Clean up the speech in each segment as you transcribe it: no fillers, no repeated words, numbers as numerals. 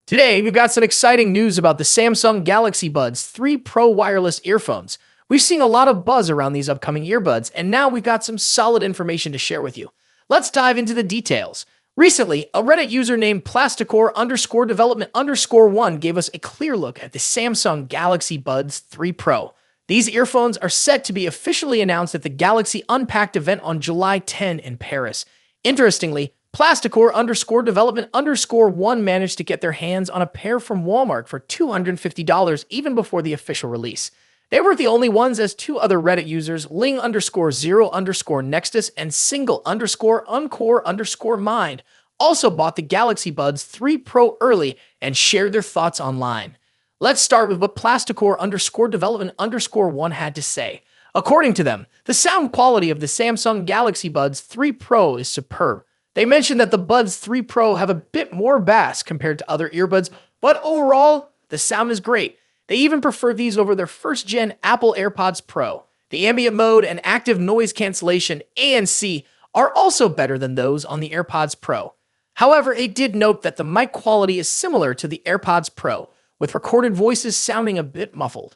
Today, we've got some exciting news about the Samsung Galaxy Buds 3 Pro wireless earphones. We've seen a lot of buzz around these upcoming earbuds, and now we've got some solid information to share with you. Let's dive into the details. Recently, a Reddit user named Plasticore_development_1 gave us a clear look at the Samsung Galaxy Buds 3 Pro. These earphones are set to be officially announced at the Galaxy Unpacked event on July 10 in Paris. Interestingly, Plasticore_development_1 managed to get their hands on a pair from Walmart for $250 even before the official release. They weren't the only ones, as two other Reddit users, Ling_0_Nextus and Single_Encore_Mind, also bought the Galaxy Buds 3 Pro early and shared their thoughts online. Let's start with what Plasticore_development_1 had to say. According to them, the sound quality of the Samsung Galaxy Buds 3 Pro is superb. They mentioned that the Buds 3 Pro have a bit more bass compared to other earbuds, but overall, the sound is great. They even prefer these over their first-gen Apple AirPods Pro. The ambient mode and active noise cancellation ANC are also better than those on the AirPods Pro. However, it did note that the mic quality is similar to the AirPods Pro, with recorded voices sounding a bit muffled.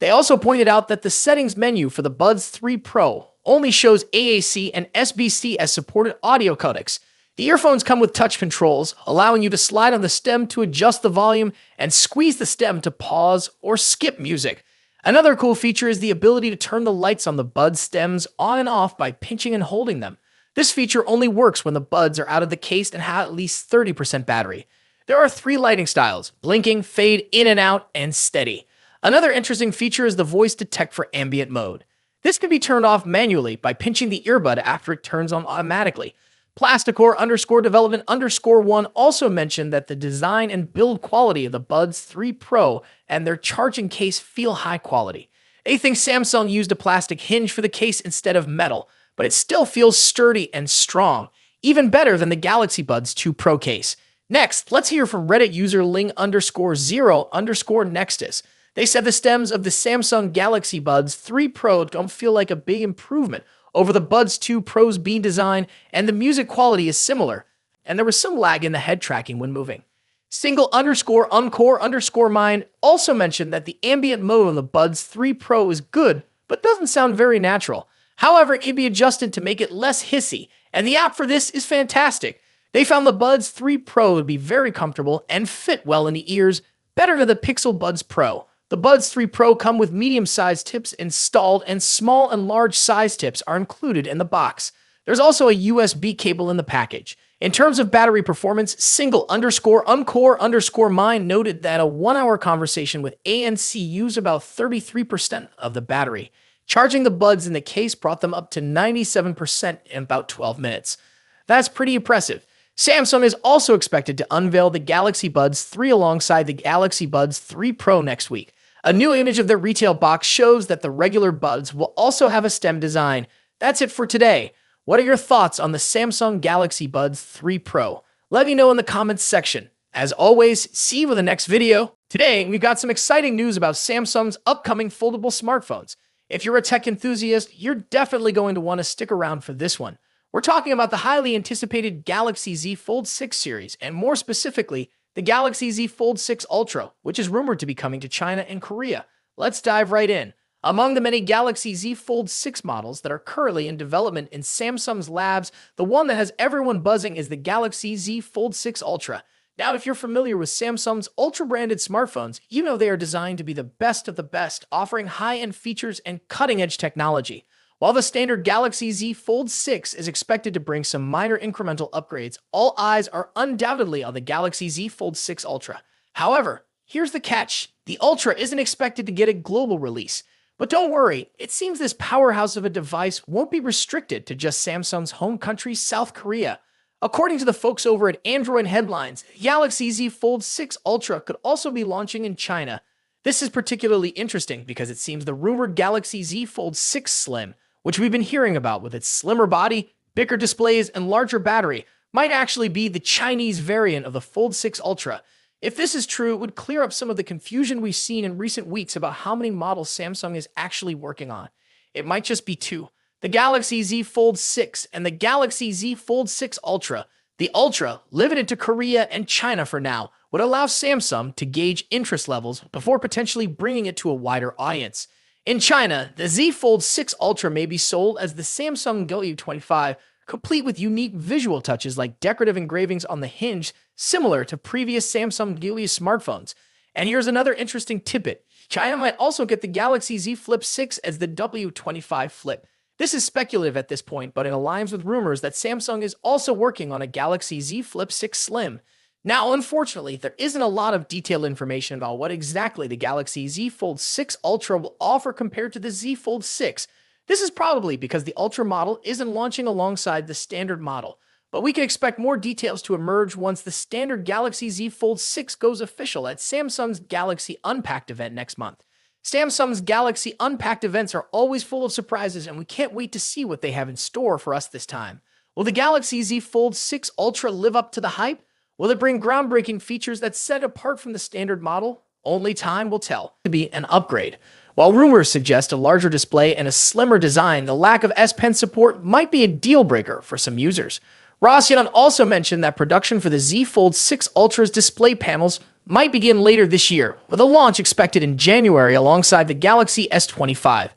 They also pointed out that the settings menu for the Buds 3 Pro only shows AAC and SBC as supported audio codecs. The earphones come with touch controls, allowing you to slide on the stem to adjust the volume and squeeze the stem to pause or skip music. Another cool feature is the ability to turn the lights on the Buds stems on and off by pinching and holding them. This feature only works when the Buds are out of the case and have at least 30% battery. There are 3 lighting styles: blinking, fade, in and out, and steady. Another interesting feature is the voice detect for ambient mode. This can be turned off manually by pinching the earbud after it turns on automatically. Plasticore_development_1 also mentioned that the design and build quality of the Buds 3 Pro and their charging case feel high quality. They think Samsung used a plastic hinge for the case instead of metal, but it still feels sturdy and strong, even better than the Galaxy Buds 2 Pro case. Next, let's hear from Reddit user Ling_0_Nextus. They said the stems of the Samsung Galaxy Buds 3 Pro don't feel like a big improvement over the Buds 2 Pro's bean design, and the music quality is similar, and there was some lag in the head tracking when moving. Single_Encore_Mind also mentioned that the ambient mode on the Buds 3 Pro is good, but doesn't sound very natural. However, it can be adjusted to make it less hissy, and the app for this is fantastic. They found the Buds 3 Pro to be very comfortable and fit well in the ears, better than the Pixel Buds Pro. The Buds 3 Pro come with medium-sized tips installed, and small and large size tips are included in the box. There's also a USB cable in the package. In terms of battery performance, Single_Encore_Mind noted that a 1-hour conversation with ANC used about 33% of the battery. Charging the Buds in the case brought them up to 97% in about 12 minutes. That's pretty impressive. Samsung is also expected to unveil the Galaxy Buds 3 alongside the Galaxy Buds 3 Pro next week. A new image of their retail box shows that the regular Buds will also have a stem design. That's it for today. What are your thoughts on the Samsung Galaxy Buds 3 Pro? Let me know in the comments section. As always, see you in the next video. Today, we've got some exciting news about Samsung's upcoming foldable smartphones. If you're a tech enthusiast, you're definitely going to want to stick around for this one. We're talking about the highly anticipated Galaxy Z Fold 6 series, and more specifically, the Galaxy Z Fold 6 Ultra, which is rumored to be coming to China and Korea. Let's dive right in. Among the many Galaxy Z Fold 6 models that are currently in development in Samsung's labs, the one that has everyone buzzing is the Galaxy Z Fold 6 Ultra. Now, if you're familiar with Samsung's Ultra-branded smartphones, you know they are designed to be the best of the best, offering high-end features and cutting-edge technology. While the standard Galaxy Z Fold 6 is expected to bring some minor incremental upgrades, all eyes are undoubtedly on the Galaxy Z Fold 6 Ultra. However, here's the catch. The Ultra isn't expected to get a global release. But don't worry, it seems this powerhouse of a device won't be restricted to just Samsung's home country, South Korea. According to the folks over at Android Headlines, Galaxy Z Fold 6 Ultra could also be launching in China. This is particularly interesting because it seems the rumored Galaxy Z Fold 6 Slim, which we've been hearing about with its slimmer body, bigger displays, and larger battery, might actually be the Chinese variant of the Fold 6 Ultra. If this is true, it would clear up some of the confusion we've seen in recent weeks about how many models Samsung is actually working on. It might just be 2. The Galaxy Z Fold 6 and the Galaxy Z Fold 6 Ultra. The Ultra, limited to Korea and China for now, would allow Samsung to gauge interest levels before potentially bringing it to a wider audience. In China, the Z Fold 6 Ultra may be sold as the Samsung W25, complete with unique visual touches like decorative engravings on the hinge, similar to previous Samsung Galaxy smartphones. And here's another interesting tidbit. China might also get the Galaxy Z Flip 6 as the W25 Flip. This is speculative at this point, but it aligns with rumors that Samsung is also working on a Galaxy Z Flip 6 Slim. Now, unfortunately, there isn't a lot of detailed information about what exactly the Galaxy Z Fold 6 Ultra will offer compared to the Z Fold 6. This is probably because the Ultra model isn't launching alongside the standard model, but we can expect more details to emerge once the standard Galaxy Z Fold 6 goes official at Samsung's Galaxy Unpacked event next month. Samsung's Galaxy Unpacked events are always full of surprises, and we can't wait to see what they have in store for us this time. Will the Galaxy Z Fold 6 Ultra live up to the hype? Will it bring groundbreaking features that set it apart from the standard model? Only time will tell. To be an upgrade. While rumors suggest a larger display and a slimmer design, the lack of S Pen support might be a deal breaker for some users. Ross Yedon also mentioned that production for the Z Fold 6 Ultra's display panels might begin later this year, with a launch expected in January alongside the Galaxy S25.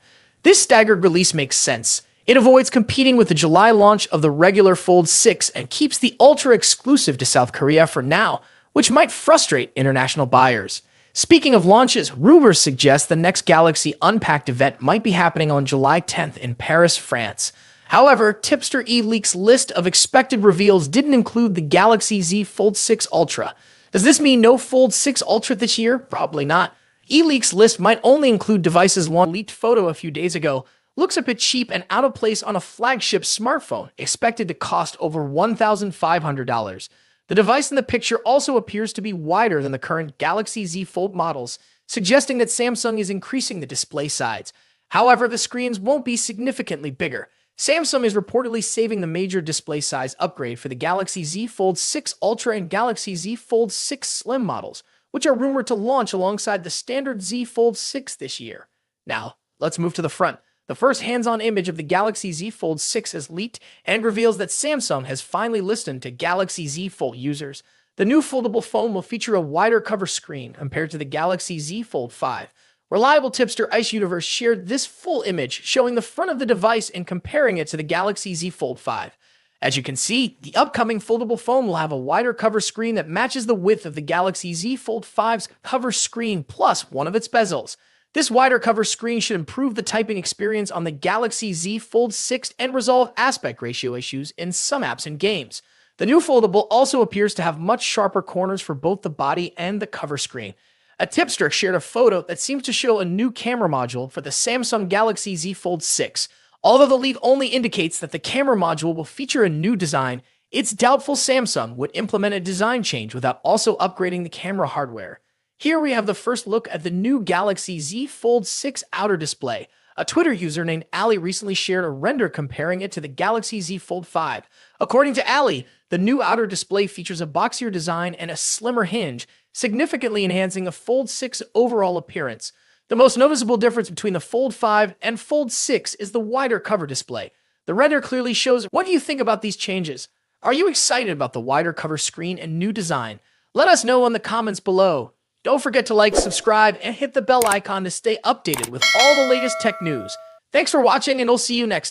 This staggered release makes sense. It avoids competing with the July launch of the regular Fold 6 and keeps the Ultra exclusive to South Korea for now, which might frustrate international buyers. Speaking of launches, rumors suggest the next Galaxy Unpacked event might be happening on July 10th in Paris, France. However, Tipster eLeaks list of expected reveals didn't include the Galaxy Z Fold 6 Ultra. Does this mean no Fold 6 Ultra this year? Probably not. eLeaks list might only include devices launched. Leaked photo a few days ago looks a bit cheap and out of place on a flagship smartphone, expected to cost over $1,500. The device in the picture also appears to be wider than the current Galaxy Z Fold models, suggesting that Samsung is increasing the display size. However, the screens won't be significantly bigger. Samsung is reportedly saving the major display size upgrade for the Galaxy Z Fold 6 Ultra and Galaxy Z Fold 6 Slim models, which are rumored to launch alongside the standard Z Fold 6 this year. Now, let's move to the front. The first hands-on image of the Galaxy Z Fold 6 is leaked and reveals that Samsung has finally listened to Galaxy Z Fold users. The new foldable phone will feature a wider cover screen compared to the Galaxy Z Fold 5. Reliable tipster Ice Universe shared this full image showing the front of the device and comparing it to the Galaxy Z Fold 5. As you can see, the upcoming foldable phone will have a wider cover screen that matches the width of the Galaxy Z Fold 5's cover screen plus one of its bezels. This wider cover screen should improve the typing experience on the Galaxy Z Fold 6 and resolve aspect ratio issues in some apps and games. The new foldable also appears to have much sharper corners for both the body and the cover screen. A tipster shared a photo that seems to show a new camera module for the Samsung Galaxy Z Fold 6. Although the leak only indicates that the camera module will feature a new design, it's doubtful Samsung would implement a design change without also upgrading the camera hardware. Here we have the first look at the new Galaxy Z Fold 6 outer display. A Twitter user named Ali recently shared a render comparing it to the Galaxy Z Fold 5. According to Ali, the new outer display features a boxier design and a slimmer hinge, significantly enhancing the Fold 6 overall appearance. The most noticeable difference between the Fold 5 and Fold 6 is the wider cover display. The render clearly shows. What do you think about these changes? Are you excited about the wider cover screen and new design? Let us know in the comments below. Don't forget to like, subscribe, and hit the bell icon to stay updated with all the latest tech news. Thanks for watching, and I'll see you next time.